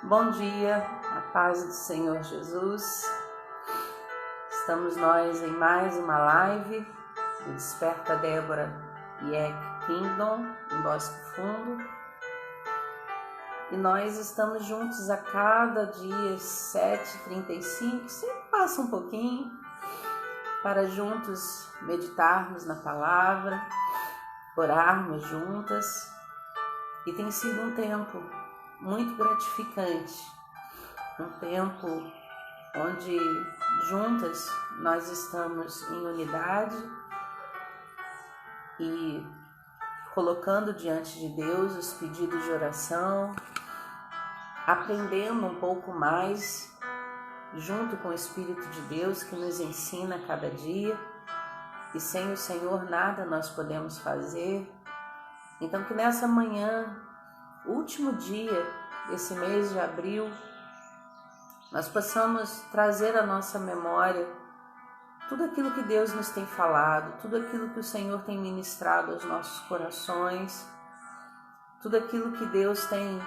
Bom dia, a paz do Senhor Jesus. Estamos nós em mais uma live do Desperta Débora Yek Kingdom, em Bosque Fundo. E nós estamos juntos a cada dia, 7h35, sempre passa um pouquinho, para juntos meditarmos na palavra, orarmos juntas. E tem sido um tempo muito gratificante, um tempo onde juntas nós estamos em unidade e colocando diante de Deus os pedidos de oração, aprendendo um pouco mais junto com o Espírito de Deus que nos ensina a cada dia, e sem o Senhor nada nós podemos fazer. Então que nessa manhã, último dia desse mês de abril, nós possamos trazer à nossa memória tudo aquilo que Deus nos tem falado, tudo aquilo que o Senhor tem ministrado aos nossos corações, tudo aquilo que Deus tem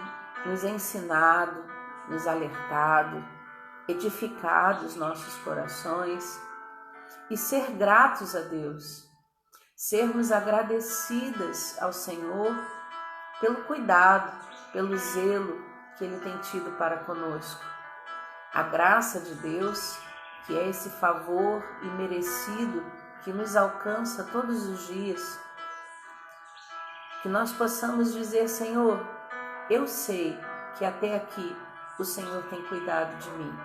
nos ensinado, nos alertado, edificado os nossos corações, e ser gratos a Deus, sermos agradecidas ao Senhor pelo cuidado, pelo zelo que Ele tem tido para conosco. A graça de Deus, que é esse favor imerecido que nos alcança todos os dias, que nós possamos dizer: Senhor, eu sei que até aqui o Senhor tem cuidado de mim.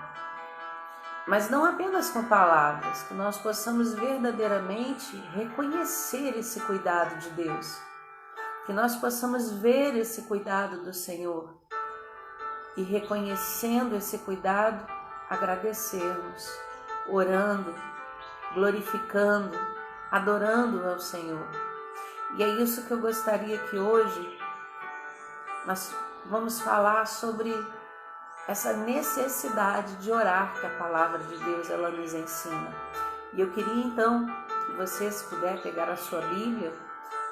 Mas não apenas com palavras, que nós possamos verdadeiramente reconhecer esse cuidado de Deus, que nós possamos ver esse cuidado do Senhor e, reconhecendo esse cuidado, agradecermos, orando, glorificando, adorando ao Senhor. E é isso que eu gostaria que hoje nós vamos falar sobre essa necessidade de orar que a palavra de Deus ela nos ensina. E eu queria então que você, se puder pegar a sua Bíblia,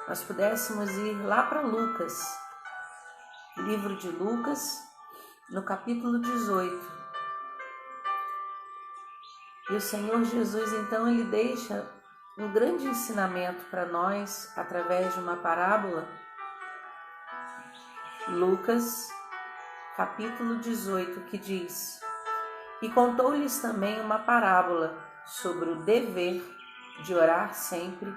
nós pudéssemos ir lá para Lucas, livro de Lucas, no capítulo 18. E o Senhor Jesus, então, ele deixa um grande ensinamento para nós, através de uma parábola. Lucas, capítulo 18, que diz: E contou-lhes também uma parábola sobre o dever de orar sempre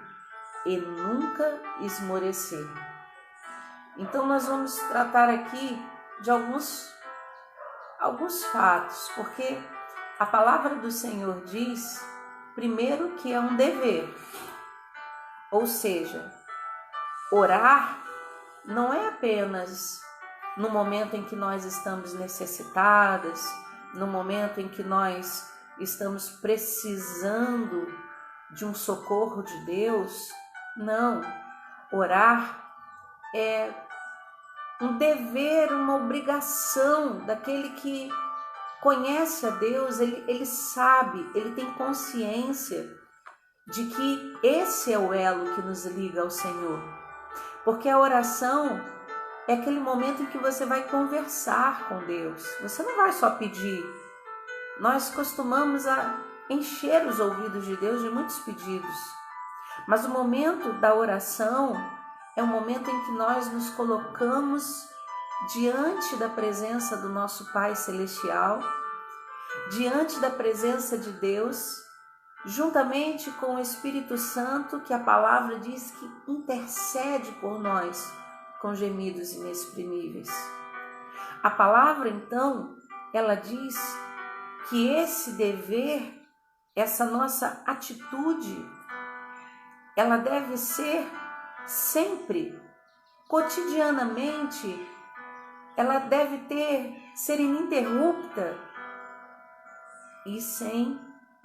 e nunca esmorecer. Então nós vamos tratar aqui de alguns fatos, porque a palavra do Senhor diz, primeiro, que é um dever, ou seja, orar não é apenas no momento em que nós estamos necessitadas, no momento em que nós estamos precisando de um socorro de Deus. Não, orar é um dever, uma obrigação daquele que conhece a Deus. Ele sabe, ele tem consciência de que esse é o elo que nos liga ao Senhor. Porque a oração é aquele momento em que você vai conversar com Deus. Você não vai só pedir. Nós costumamos encher os ouvidos de Deus de muitos pedidos. Mas o momento da oração é o momento em que nós nos colocamos diante da presença do nosso Pai Celestial, diante da presença de Deus, juntamente com o Espírito Santo, que a palavra diz que intercede por nós com gemidos inexprimíveis. A palavra, então, ela diz que esse dever, essa nossa atitude, ela deve ser sempre, cotidianamente, ela deve ser ininterrupta e sem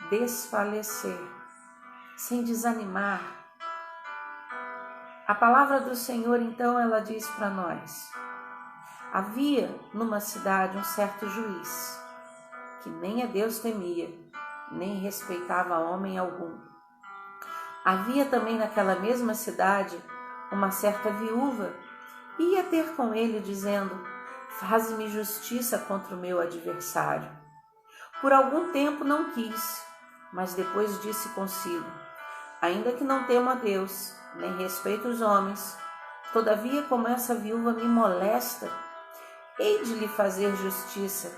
desfalecer, sem desanimar. A palavra do Senhor, então, ela diz para nós: havia numa cidade um certo juiz, que nem a Deus temia, nem respeitava homem algum. Havia também naquela mesma cidade uma certa viúva, e ia ter com ele dizendo: Faz-me justiça contra o meu adversário. Por algum tempo não quis, mas depois disse consigo: ainda que não temo a Deus, nem respeito os homens, todavia, como essa viúva me molesta, hei de lhe fazer justiça,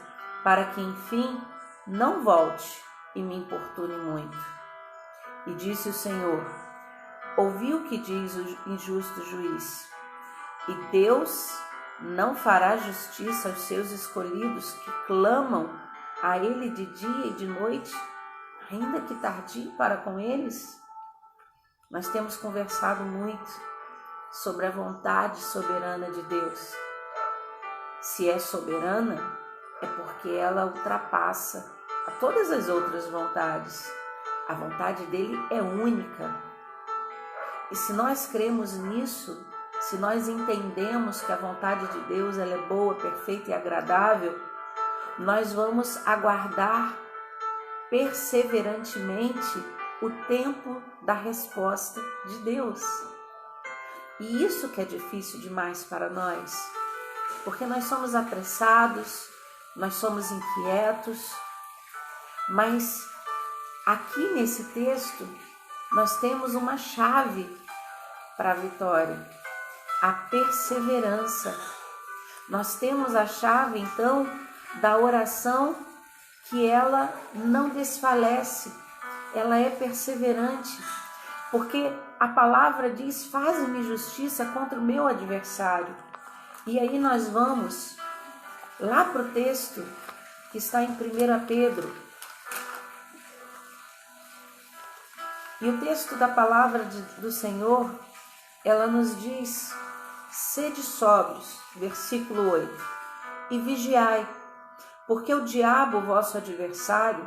para que, enfim, não volte e me importune muito. E disse o Senhor: ouvi o que diz o injusto juiz. E Deus não fará justiça aos seus escolhidos que clamam a Ele de dia e de noite, ainda que tardio para com eles? Nós temos conversado muito sobre a vontade soberana de Deus. Se é soberana, é porque ela ultrapassa a todas as outras vontades. A vontade dele é única. E se nós cremos nisso, se nós entendemos que a vontade de Deus ela é boa, perfeita e agradável, nós vamos aguardar perseverantemente o tempo da resposta de Deus. E isso que é difícil demais para nós, porque nós somos apressados, nós somos inquietos, mas aqui nesse texto nós temos uma chave para a vitória: a perseverança. Nós temos a chave, então, da oração que ela não desfalece, ela é perseverante, porque a palavra diz: faz-me justiça contra o meu adversário. E aí nós vamos lá para o texto que está em 1 Pedro. E o texto da palavra do Senhor, ela nos diz: sede sóbrios, versículo 8, e vigiai, porque o diabo, vosso adversário,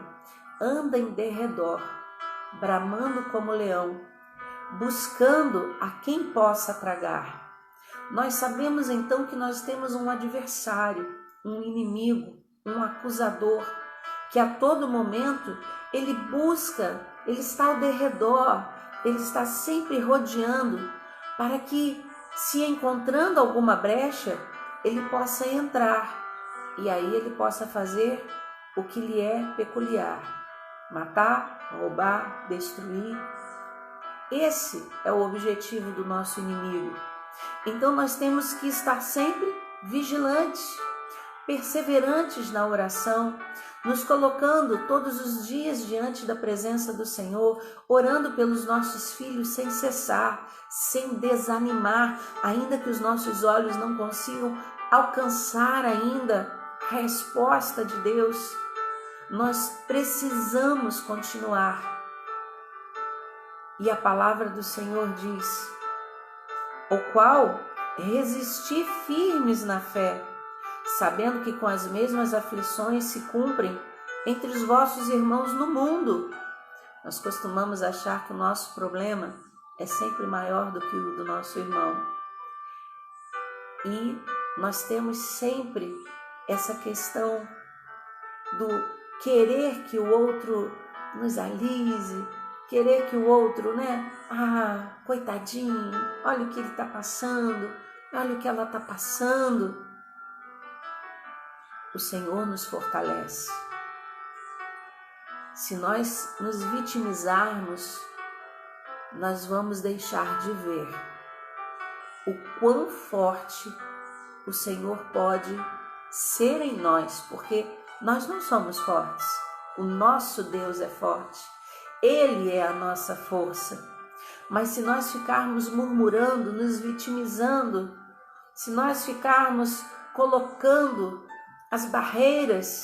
anda em derredor, bramando como leão, buscando a quem possa tragar. Nós sabemos então que nós temos um adversário, um inimigo, um acusador, que a todo momento ele busca, ele está ao derredor, ele está sempre rodeando, para que, se encontrando alguma brecha, ele possa entrar, e aí ele possa fazer o que lhe é peculiar: matar, roubar, destruir. Esse é o objetivo do nosso inimigo. Então nós temos que estar sempre vigilantes, perseverantes na oração, nos colocando todos os dias diante da presença do Senhor, orando pelos nossos filhos sem cessar, sem desanimar, ainda que os nossos olhos não consigam alcançar ainda a resposta de Deus. Nós precisamos continuar. E a palavra do Senhor diz: o qual resisti firmes na fé, sabendo que com as mesmas aflições se cumprem entre os vossos irmãos no mundo. Nós costumamos achar que o nosso problema é sempre maior do que o do nosso irmão. E nós temos sempre essa questão do querer que o outro nos alise, querer que o outro, coitadinho, olha o que ele está passando, olha o que ela está passando. O Senhor nos fortalece. Se nós nos vitimizarmos, nós vamos deixar de ver o quão forte o Senhor pode ser em nós, porque nós não somos fortes. O nosso Deus é forte. Ele é a nossa força. Mas se nós ficarmos murmurando, nos vitimizando, se nós ficarmos colocando as barreiras,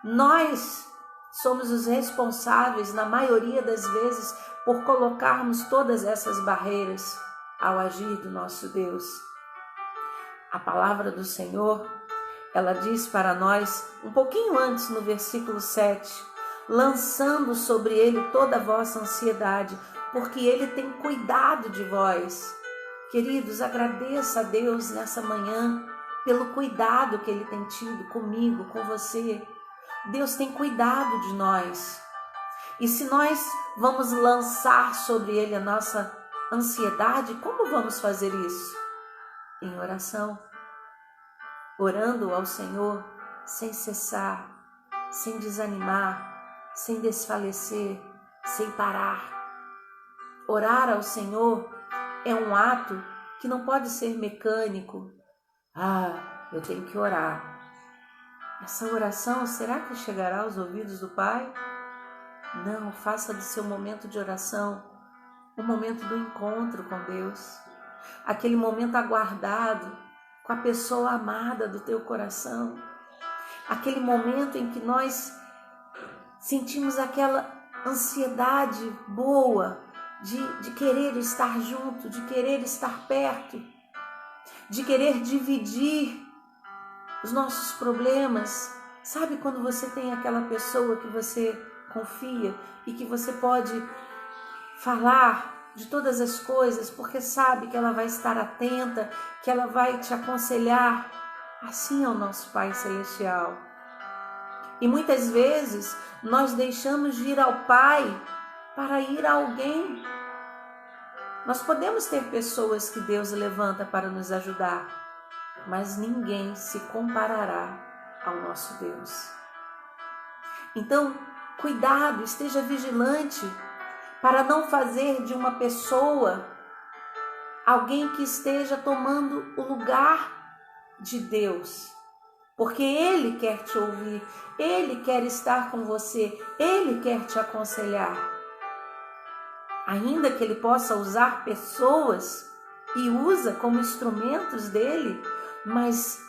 nós somos os responsáveis, na maioria das vezes, por colocarmos todas essas barreiras ao agir do nosso Deus. A palavra do Senhor, ela diz para nós, um pouquinho antes, no versículo 7, lançando sobre ele toda a vossa ansiedade, porque ele tem cuidado de vós. Queridos, agradeça a Deus nessa manhã pelo cuidado que ele tem tido comigo, com você. Deus tem cuidado de nós. E se nós vamos lançar sobre ele a nossa ansiedade, como vamos fazer isso? Em oração. orando ao Senhor sem cessar, sem desanimar, sem desfalecer, sem parar. Orar ao Senhor é um ato que não pode ser mecânico. Eu tenho que orar. Essa oração, será que chegará aos ouvidos do Pai? Não, faça do seu momento de oração o momento do encontro com Deus. Aquele momento aguardado com a pessoa amada do teu coração. Aquele momento em que nós sentimos aquela ansiedade boa de querer estar junto, de querer estar perto, de querer dividir os nossos problemas. Sabe quando você tem aquela pessoa que você confia e que você pode falar de todas as coisas, porque sabe que ela vai estar atenta, que ela vai te aconselhar? Assim é o nosso Pai Celestial. E muitas vezes nós deixamos de ir ao Pai para ir a alguém. Nós podemos ter pessoas que Deus levanta para nos ajudar, mas ninguém se comparará ao nosso Deus. Então, cuidado, esteja vigilante para não fazer de uma pessoa alguém que esteja tomando o lugar de Deus, porque Ele quer te ouvir, Ele quer estar com você, Ele quer te aconselhar. Ainda que Ele possa usar pessoas e usa como instrumentos dele, mas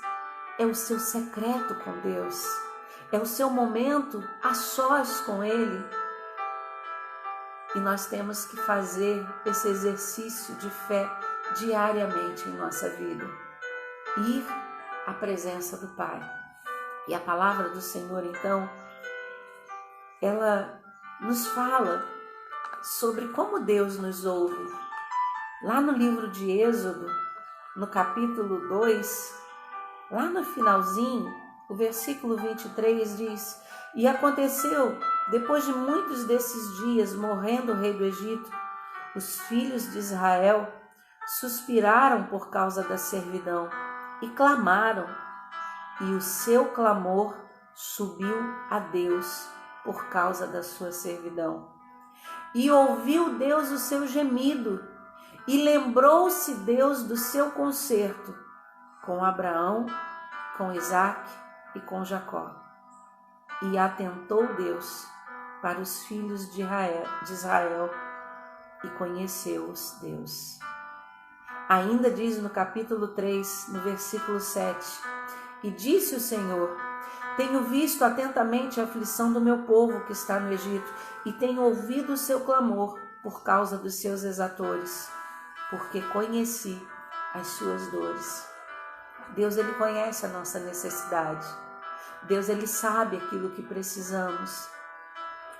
é o seu secreto com Deus, é o seu momento a sós com Ele. E nós temos que fazer esse exercício de fé diariamente em nossa vida. Ir à presença do Pai. E a palavra do Senhor, então, ela nos fala sobre como Deus nos ouve. Lá no livro de Êxodo, no capítulo 2, lá no finalzinho, o versículo 23 diz: E aconteceu, depois de muitos desses dias, morrendo o rei do Egito, os filhos de Israel suspiraram por causa da servidão e clamaram, e o seu clamor subiu a Deus por causa da sua servidão. E ouviu Deus o seu gemido, e lembrou-se Deus do seu concerto com Abraão, com Isaque e com Jacó. E atentou Deus para os filhos de Israel e conheceu-os Deus. Ainda diz no capítulo 3, no versículo 7, E disse o Senhor: Tenho visto atentamente a aflição do meu povo que está no Egito, e tenho ouvido o seu clamor por causa dos seus exatores, porque conheci as suas dores. Deus, Ele conhece a nossa necessidade. Deus, Ele sabe aquilo que precisamos.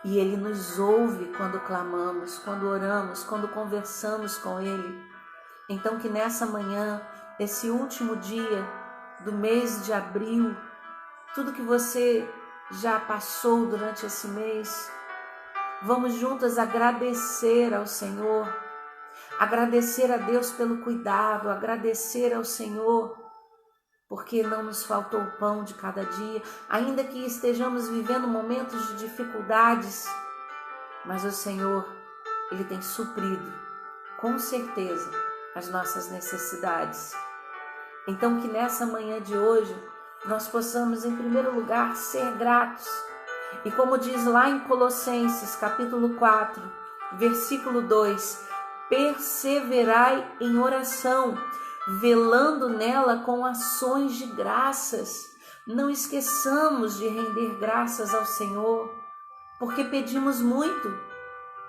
E Ele nos ouve quando clamamos, quando oramos, quando conversamos com Ele. Então que nessa manhã, esse último dia do mês de abril, tudo que você já passou durante esse mês, vamos juntas agradecer ao Senhor, agradecer a Deus pelo cuidado, agradecer ao Senhor, porque não nos faltou o pão de cada dia, ainda que estejamos vivendo momentos de dificuldades, mas o Senhor, Ele tem suprido, com certeza, as nossas necessidades. Então que nessa manhã de hoje, nós possamos, em primeiro lugar, ser gratos. E como diz lá em Colossenses, capítulo 4, versículo 2, perseverai em oração, velando nela com ações de graças. Não esqueçamos de render graças ao Senhor, porque pedimos muito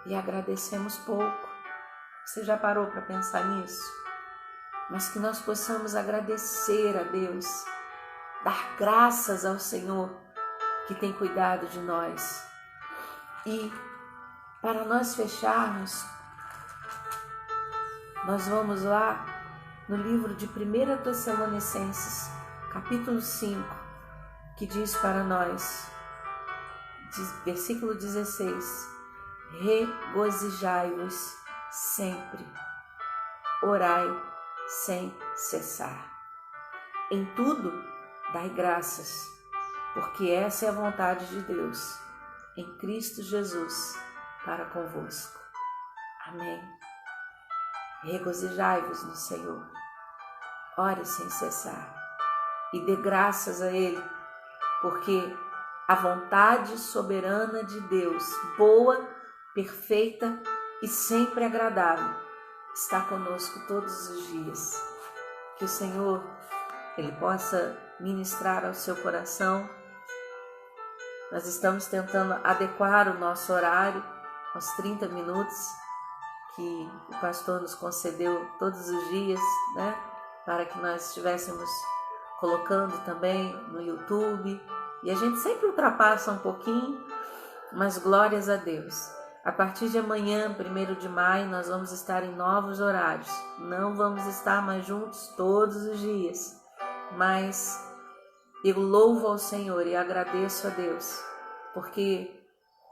e agradecemos pouco. Você já parou para pensar nisso? Mas que nós possamos agradecer a Deus, dar graças ao Senhor que tem cuidado de nós. E para nós fecharmos, nós vamos lá no livro de 1 Tessalonicenses, capítulo 5, que diz para nós, versículo 16, regozijai-vos sempre, orai sem cessar. Em tudo, Dai graças, porque essa é a vontade de Deus, em Cristo Jesus, para convosco. Amém. Regozijai-vos no Senhor. Ore sem cessar e dê graças a Ele, porque a vontade soberana de Deus, boa, perfeita e sempre agradável, está conosco todos os dias. Que o Senhor, Ele possa ministrar ao seu coração. Nós estamos tentando adequar o nosso horário aos 30 minutos que o pastor nos concedeu todos os dias, né? Para que nós estivéssemos colocando também no YouTube. E a gente sempre ultrapassa um pouquinho, mas glórias a Deus. A partir de amanhã, 1º de maio, nós vamos estar em novos horários. Não vamos estar mais juntos todos os dias, mas eu louvo ao Senhor e agradeço a Deus, porque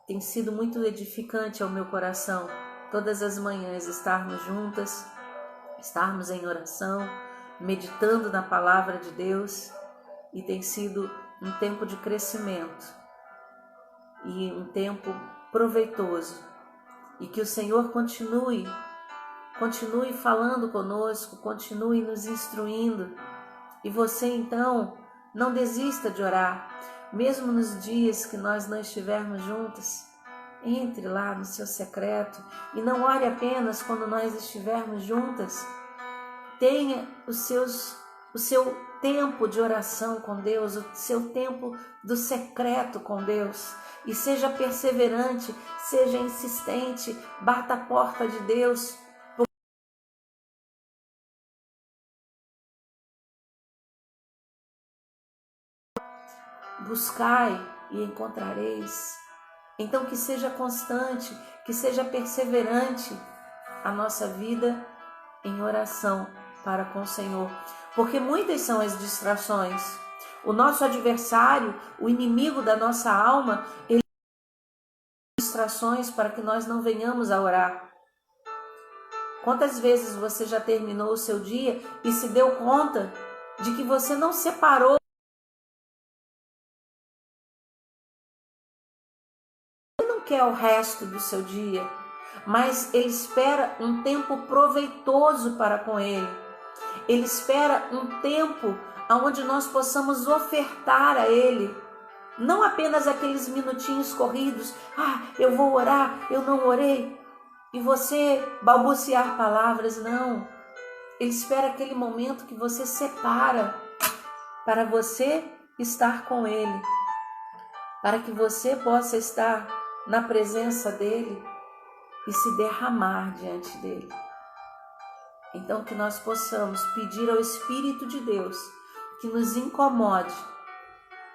tem sido muito edificante ao meu coração todas as manhãs estarmos juntas, estarmos em oração, meditando na palavra de Deus, e tem sido um tempo de crescimento e um tempo proveitoso, e que o Senhor continue falando conosco, continue nos instruindo. E você então não desista de orar, mesmo nos dias que nós não estivermos juntas. Entre lá no seu secreto e não ore apenas quando nós estivermos juntas. Tenha o seu tempo de oração com Deus, o seu tempo do secreto com Deus. E seja perseverante, seja insistente, bata a porta de Deus. Buscai e encontrareis. Então que seja constante, que seja perseverante a nossa vida em oração para com o Senhor. Porque muitas são as distrações. O nosso adversário, o inimigo da nossa alma, ele tem distrações para que nós não venhamos a orar. Quantas vezes você já terminou o seu dia e se deu conta de que você não separou quer o resto do seu dia, mas ele espera um tempo proveitoso para com ele. Ele espera um tempo onde nós possamos ofertar a ele, não apenas aqueles minutinhos corridos, eu vou orar, eu não orei, e você balbuciar palavras, não. Ele espera aquele momento que você separa para você estar com ele, para que você possa estar na presença dele e se derramar diante dele. Então que nós possamos pedir ao Espírito de Deus que nos incomode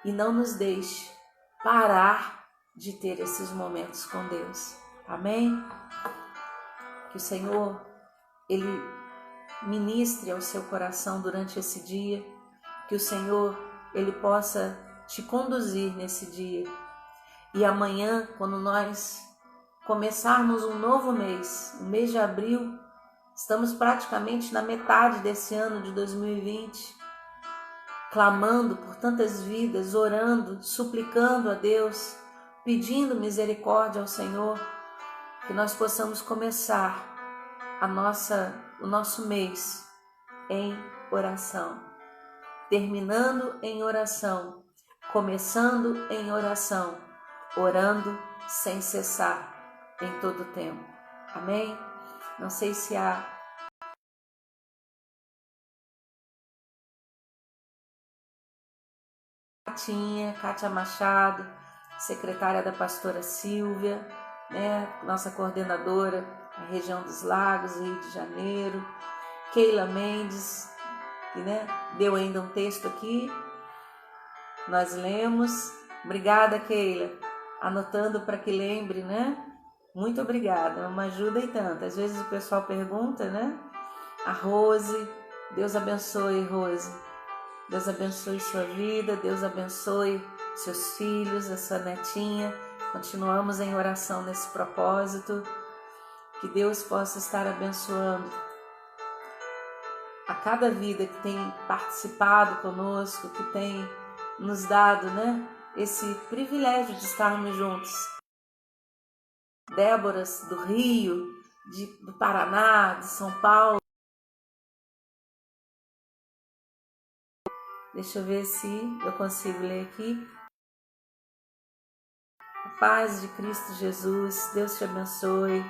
e não nos deixe parar de ter esses momentos com Deus. Amém? Que o Senhor, Ele ministre ao seu coração durante esse dia, que o Senhor, Ele possa te conduzir nesse dia. E amanhã, quando nós começarmos um novo mês, o mês de abril, estamos praticamente na metade desse ano de 2020, clamando por tantas vidas, orando, suplicando a Deus, pedindo misericórdia ao Senhor, que nós possamos começar o nosso mês em oração, terminando em oração, começando em oração, orando sem cessar em todo o tempo. Amém? Não sei se há Kátia Machado, secretária da pastora Silvia, né, nossa coordenadora na região dos Lagos, Rio de Janeiro, Keila Mendes, que deu ainda um texto aqui, nós lemos. Obrigada, Keila, anotando para que lembre, Muito obrigada, é uma ajuda e tanto. Às vezes o pessoal pergunta, A Rose, Deus abençoe, Rose. Deus abençoe sua vida, Deus abençoe seus filhos, essa netinha. Continuamos em oração nesse propósito. Que Deus possa estar abençoando a cada vida que tem participado conosco, que tem nos dado, né, esse privilégio de estarmos juntos. Déboras do Rio, do Paraná, de São Paulo. Deixa eu ver se eu consigo ler aqui. A paz de Cristo Jesus, Deus te abençoe.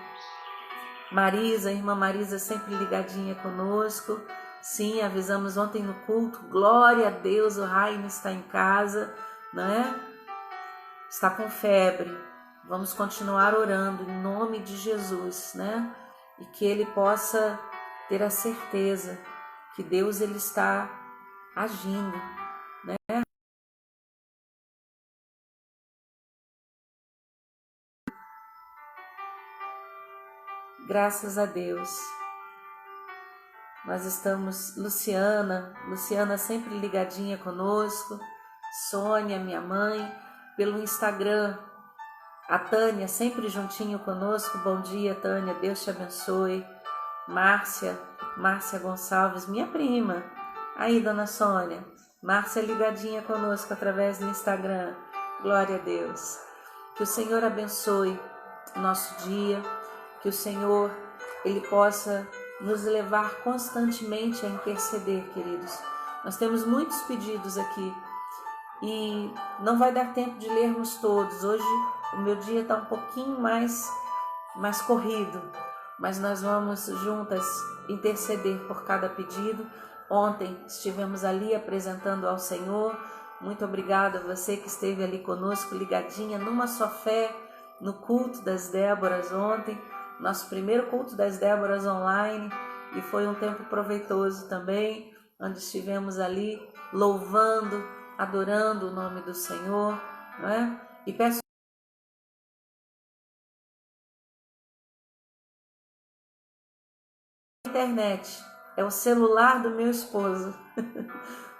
Marisa, a irmã Marisa sempre ligadinha conosco. Sim, avisamos ontem no culto, glória a Deus, o Raino está em casa, né? Está com febre. Vamos continuar orando em nome de Jesus, né? E que ele possa ter a certeza que Deus ele está agindo, né? Graças a Deus. Nós estamos, Luciana sempre ligadinha conosco, Sônia, minha mãe, pelo Instagram, a Tânia sempre juntinho conosco, bom dia Tânia, Deus te abençoe, Márcia Gonçalves, minha prima, aí dona Sônia, Márcia ligadinha conosco através do Instagram, glória a Deus, que o Senhor abençoe o nosso dia, que o Senhor, ele possa nos levar constantemente a interceder, queridos. Nós temos muitos pedidos aqui e não vai dar tempo de lermos todos. Hoje o meu dia está um pouquinho mais corrido, mas nós vamos juntas interceder por cada pedido. Ontem estivemos ali apresentando ao Senhor. Muito obrigada a você que esteve ali conosco, ligadinha, numa só fé, no culto das Déboras ontem. Nosso primeiro culto das Déboras online, e foi um tempo proveitoso também, onde estivemos ali louvando, adorando o nome do Senhor, não é? E peço a internet, é o celular do meu esposo,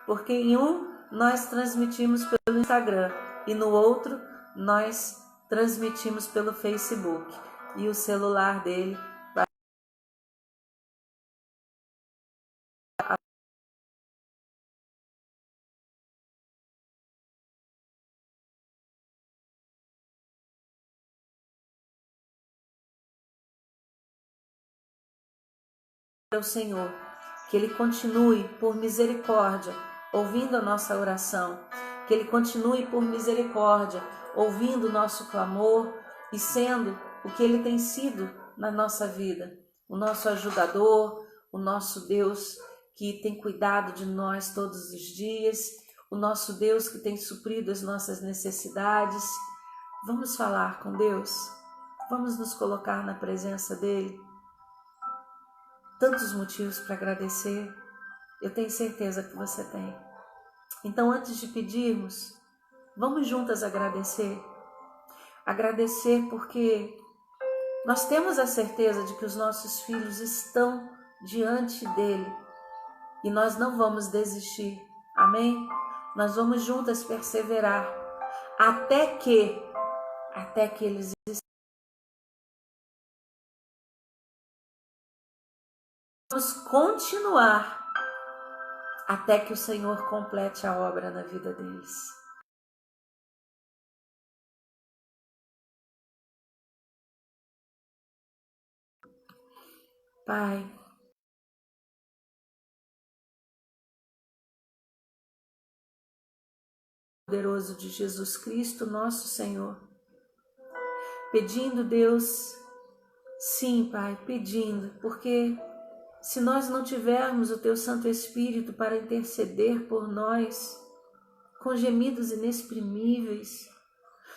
porque em um nós transmitimos pelo Instagram e no outro nós transmitimos pelo Facebook. E o celular dele vai ao Senhor, que Ele continue por misericórdia ouvindo a nossa oração, que Ele continue por misericórdia ouvindo o nosso clamor e sendo o que Ele tem sido na nossa vida, o nosso ajudador, o nosso Deus que tem cuidado de nós todos os dias, o nosso Deus que tem suprido as nossas necessidades. Vamos falar com Deus, vamos nos colocar na presença dEle. Tantos motivos para agradecer, eu tenho certeza que você tem. Então, antes de pedirmos, vamos juntas agradecer. Agradecer porque nós temos a certeza de que os nossos filhos estão diante dele e nós não vamos desistir. Amém? Nós vamos juntas perseverar até que eles vamos continuar até que o Senhor complete a obra na vida deles. Pai, poderoso de Jesus Cristo, nosso Senhor, pedindo, Deus, sim, Pai, pedindo, porque se nós não tivermos o Teu Santo Espírito para interceder por nós, com gemidos inexprimíveis,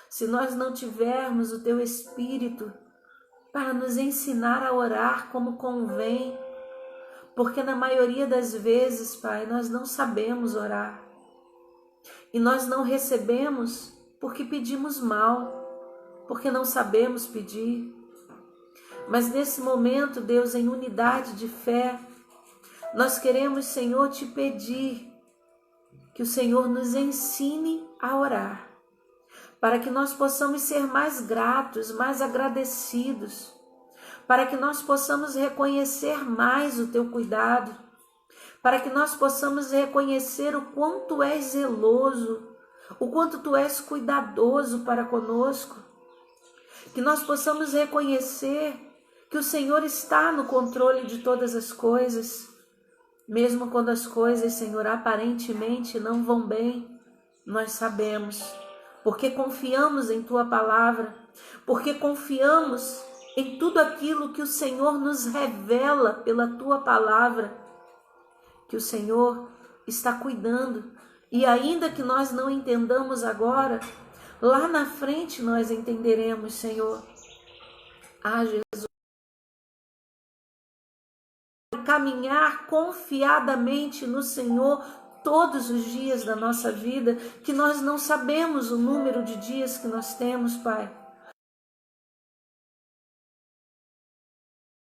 se nós não tivermos o Teu Espírito para nos ensinar a orar como convém, porque na maioria das vezes, Pai, nós não sabemos orar e nós não recebemos porque pedimos mal, porque não sabemos pedir. Mas nesse momento, Deus, em unidade de fé, nós queremos, Senhor, te pedir que o Senhor nos ensine a orar, para que nós possamos ser mais gratos, mais agradecidos, para que nós possamos reconhecer mais o Teu cuidado, para que nós possamos reconhecer o quanto Tu és zeloso, o quanto Tu és cuidadoso para conosco, que nós possamos reconhecer que o Senhor está no controle de todas as coisas, mesmo quando as coisas, Senhor, aparentemente não vão bem, nós sabemos, porque confiamos em Tua palavra, porque confiamos em tudo aquilo que o Senhor nos revela pela Tua palavra, que o Senhor está cuidando, e ainda que nós não entendamos agora, lá na frente nós entenderemos, Senhor. Jesus, caminhar confiadamente no Senhor todos os dias da nossa vida, que nós não sabemos o número de dias que nós temos, Pai.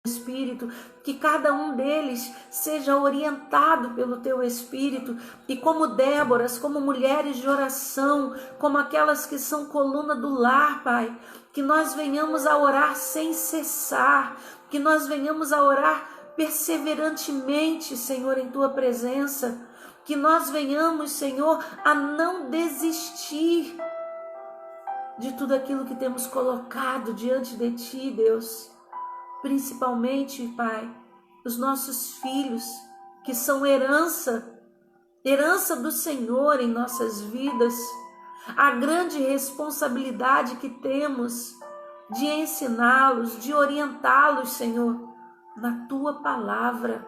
Espírito, que cada um deles seja orientado pelo Teu Espírito, e como Déboras, como mulheres de oração, como aquelas que são coluna do lar, Pai, que nós venhamos a orar sem cessar, que nós venhamos a orar perseverantemente, Senhor, em Tua presença, que nós venhamos, Senhor, a não desistir de tudo aquilo que temos colocado diante de Ti, Deus. Principalmente, Pai, os nossos filhos, que são herança do Senhor em nossas vidas, a grande responsabilidade que temos de ensiná-los, de orientá-los, Senhor, na Tua palavra.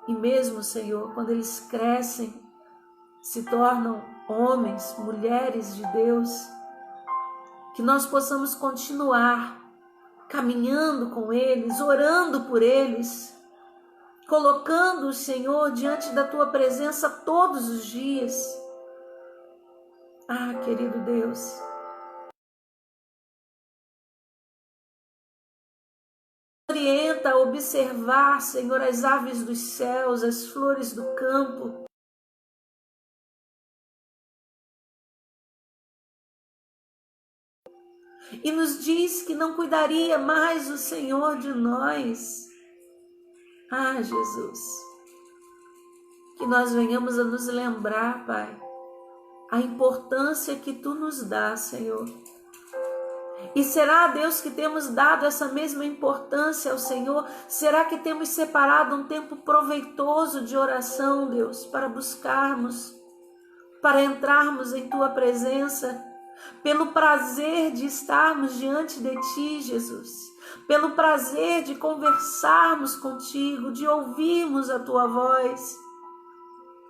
E mesmo, Senhor, quando eles crescem, se tornam homens, mulheres de Deus, que nós possamos continuar caminhando com eles, orando por eles, colocando o Senhor diante da Tua presença todos os dias. Ah, querido Deus, orienta a observar, Senhor, as aves dos céus, as flores do campo. E nos diz que não cuidaria mais o Senhor de nós. Ah, Jesus, que nós venhamos a nos lembrar, Pai, a importância que Tu nos dá, Senhor. E será, Deus, que temos dado essa mesma importância ao Senhor? Será que temos separado um tempo proveitoso de oração, Deus, para buscarmos, para entrarmos em Tua presença? Pelo prazer de estarmos diante de Ti, Jesus, pelo prazer de conversarmos contigo, de ouvirmos a Tua voz,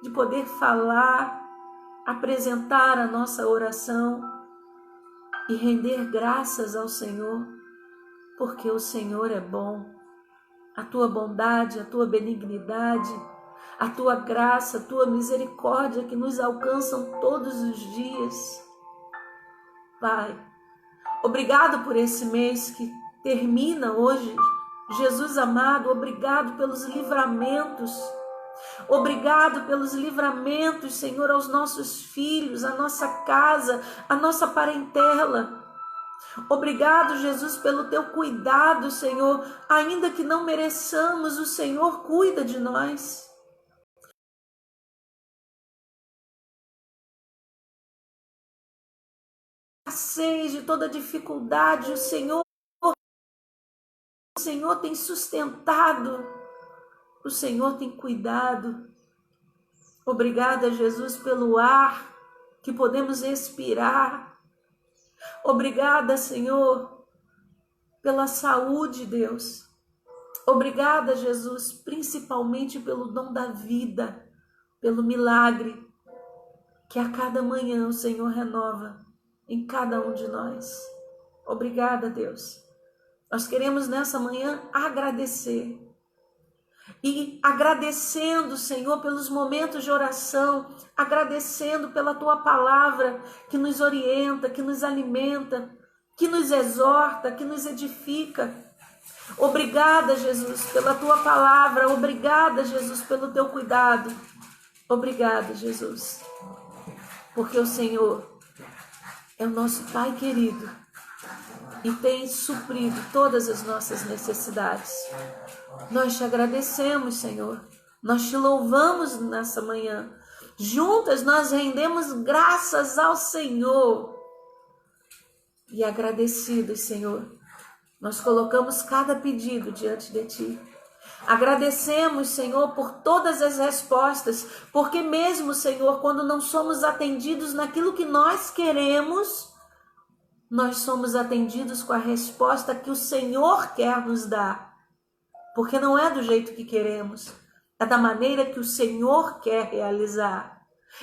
de poder falar, apresentar a nossa oração e render graças ao Senhor, porque o Senhor é bom, a Tua bondade, a Tua benignidade, a Tua graça, a Tua misericórdia que nos alcançam todos os dias. Pai, obrigado por esse mês que termina hoje. Jesus amado, obrigado pelos livramentos. Obrigado pelos livramentos, Senhor, aos nossos filhos, à nossa casa, à nossa parentela. Obrigado, Jesus, pelo Teu cuidado, Senhor. Ainda que não mereçamos, o Senhor cuida de nós. De toda dificuldade, o Senhor tem sustentado, o Senhor tem cuidado. Obrigada, Jesus, pelo ar que podemos respirar. Obrigada, Senhor, pela saúde, Deus. Obrigada, Jesus, principalmente pelo dom da vida, pelo milagre que a cada manhã o Senhor renova em cada um de nós. Obrigada, Deus. Nós queremos nessa manhã agradecer. E agradecendo, Senhor, pelos momentos de oração, agradecendo pela Tua palavra que nos orienta, que nos alimenta, que nos exorta, que nos edifica. Obrigada, Jesus, pela Tua palavra. Obrigada, Jesus, pelo Teu cuidado. Obrigada, Jesus, porque o Senhor é o nosso Pai querido e tem suprido todas as nossas necessidades. Nós Te agradecemos, Senhor, Nós te louvamos nessa manhã. Juntas nós rendemos graças ao Senhor. E agradecidos, Senhor, nós colocamos cada pedido diante de Ti. Agradecemos, Senhor, por todas as respostas, porque mesmo, Senhor, quando não somos atendidos naquilo que nós queremos, nós somos atendidos com a resposta que o Senhor quer nos dar. Porque não é do jeito que queremos, é da maneira que o Senhor quer realizar.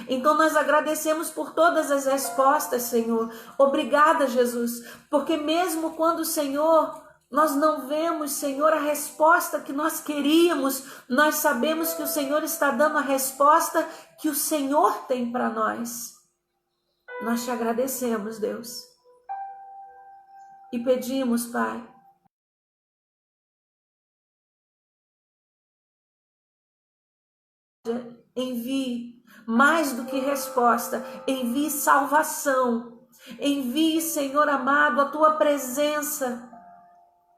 Então nós agradecemos por todas as respostas, Senhor. Obrigada, Jesus, porque mesmo quando, Senhor, nós não vemos, Senhor, a resposta que nós queríamos, nós sabemos que o Senhor está dando a resposta que o Senhor tem para nós. Nós te agradecemos, Deus. E pedimos, Pai, envie mais do que resposta, envie salvação, envie, Senhor amado, a tua presença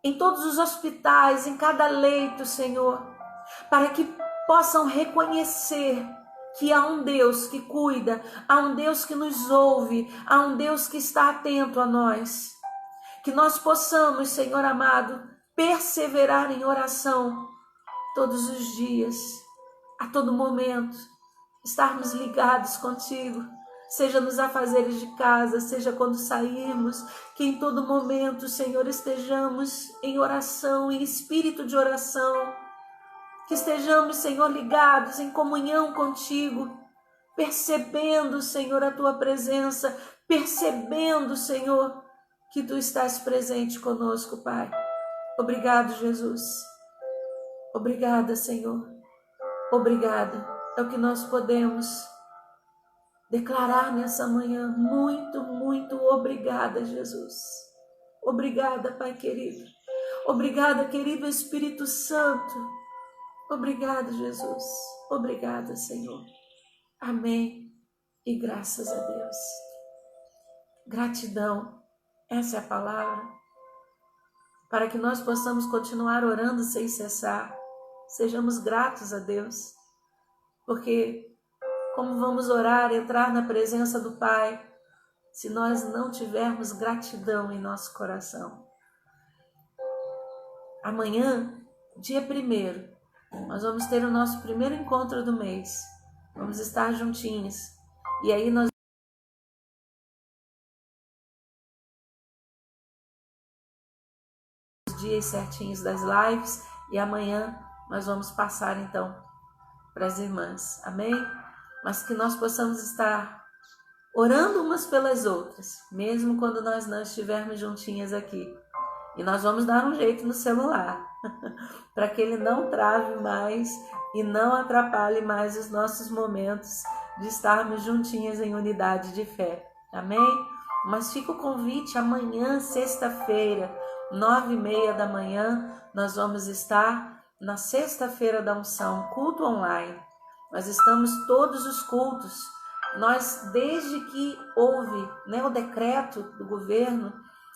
em todos os hospitais, em cada leito, Senhor, para que possam reconhecer que há um Deus que cuida, há um Deus que nos ouve, há um Deus que está atento a nós. Que nós possamos, Senhor amado, perseverar em oração todos os dias, a todo momento, estarmos ligados contigo, seja nos afazeres de casa, seja quando sairmos, que em todo momento, Senhor, estejamos em oração, em espírito de oração, que estejamos, Senhor, ligados em comunhão contigo, percebendo, Senhor, a tua presença, percebendo, Senhor, que tu estás presente conosco, Pai. Obrigado, Jesus. Obrigada, Senhor. Obrigada. É o que nós podemos declarar nessa manhã. Muito, muito obrigada, Jesus. Obrigada, Pai querido. Obrigada, querido Espírito Santo. Obrigada, Jesus. Obrigada, Senhor. Amém. E graças a Deus. Gratidão. Essa é a palavra. Para que nós possamos continuar orando sem cessar. Sejamos gratos a Deus. Porque como vamos orar, entrar na presença do Pai, se nós não tivermos gratidão em nosso coração? Amanhã, dia 1º, nós vamos ter o nosso primeiro encontro do mês. Vamos estar juntinhos. E aí nós dias certinhos das lives. E amanhã nós vamos passar então para as irmãs. Amém? Mas que nós possamos estar orando umas pelas outras, mesmo quando nós não estivermos juntinhas aqui. E nós vamos dar um jeito no celular, para que ele não trave mais e não atrapalhe mais os nossos momentos de estarmos juntinhas em unidade de fé. Amém? Mas fica o convite, amanhã, sexta-feira, 9h30 da manhã, nós vamos estar na sexta-feira da unção, culto online. Nós estamos todos os cultos. Nós, desde que houve, o decreto do governo,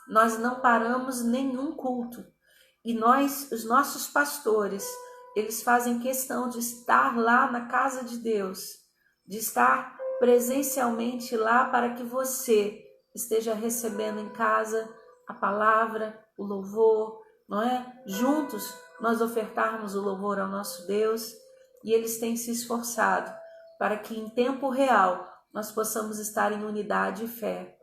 nós não paramos nenhum culto. E nós, os nossos pastores, eles fazem questão de estar lá na casa de Deus, de estar presencialmente lá para que você esteja recebendo em casa a palavra, o louvor, não é? Juntos nós ofertarmos o louvor ao nosso Deus. E eles têm se esforçado para que em tempo real nós possamos estar em unidade e fé.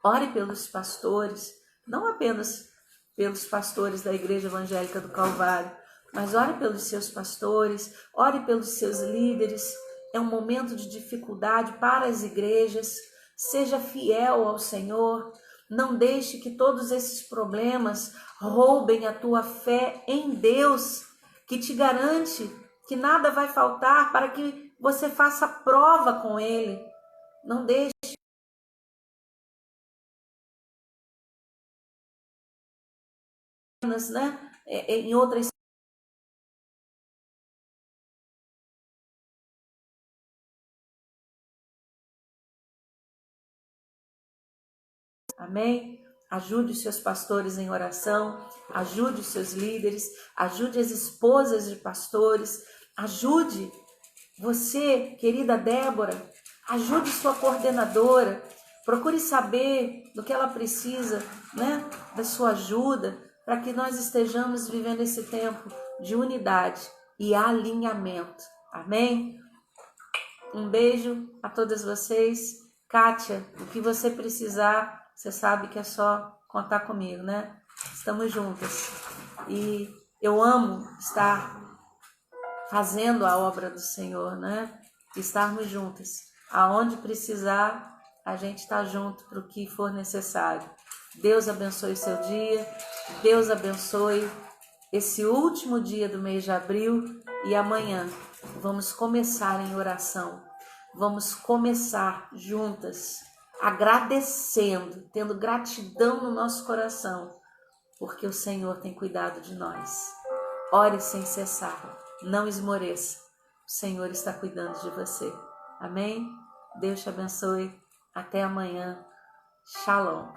Ore pelos pastores, não apenas pelos pastores da Igreja Evangélica do Calvário, mas ore pelos seus pastores, ore pelos seus líderes. É um momento de dificuldade para as igrejas. Seja fiel ao Senhor. Não deixe que todos esses problemas roubem a tua fé em Deus, que te garante que nada vai faltar para que você faça prova com Ele. Não deixe em outras. Amém? Ajude os seus pastores em oração, ajude os seus líderes, ajude as esposas de pastores, Ajude você, querida Débora, ajude sua coordenadora, procure saber do que ela precisa, né? Da sua ajuda, para que nós estejamos vivendo esse tempo de unidade e alinhamento. Amém? Um beijo a todas vocês. Kátia, o que você precisar, você sabe que é só contar comigo, né? Estamos juntas. E eu amo estar fazendo a obra do Senhor, né? Estarmos juntas. Aonde precisar, a gente está junto para o que for necessário. Deus abençoe o seu dia. Deus abençoe esse último dia do mês de abril. E amanhã vamos começar em oração. Vamos começar juntas, agradecendo, tendo gratidão no nosso coração, porque o Senhor tem cuidado de nós. Ore sem cessar, não esmoreça. O Senhor está cuidando de você. Amém? Deus te abençoe. Até amanhã. Shalom.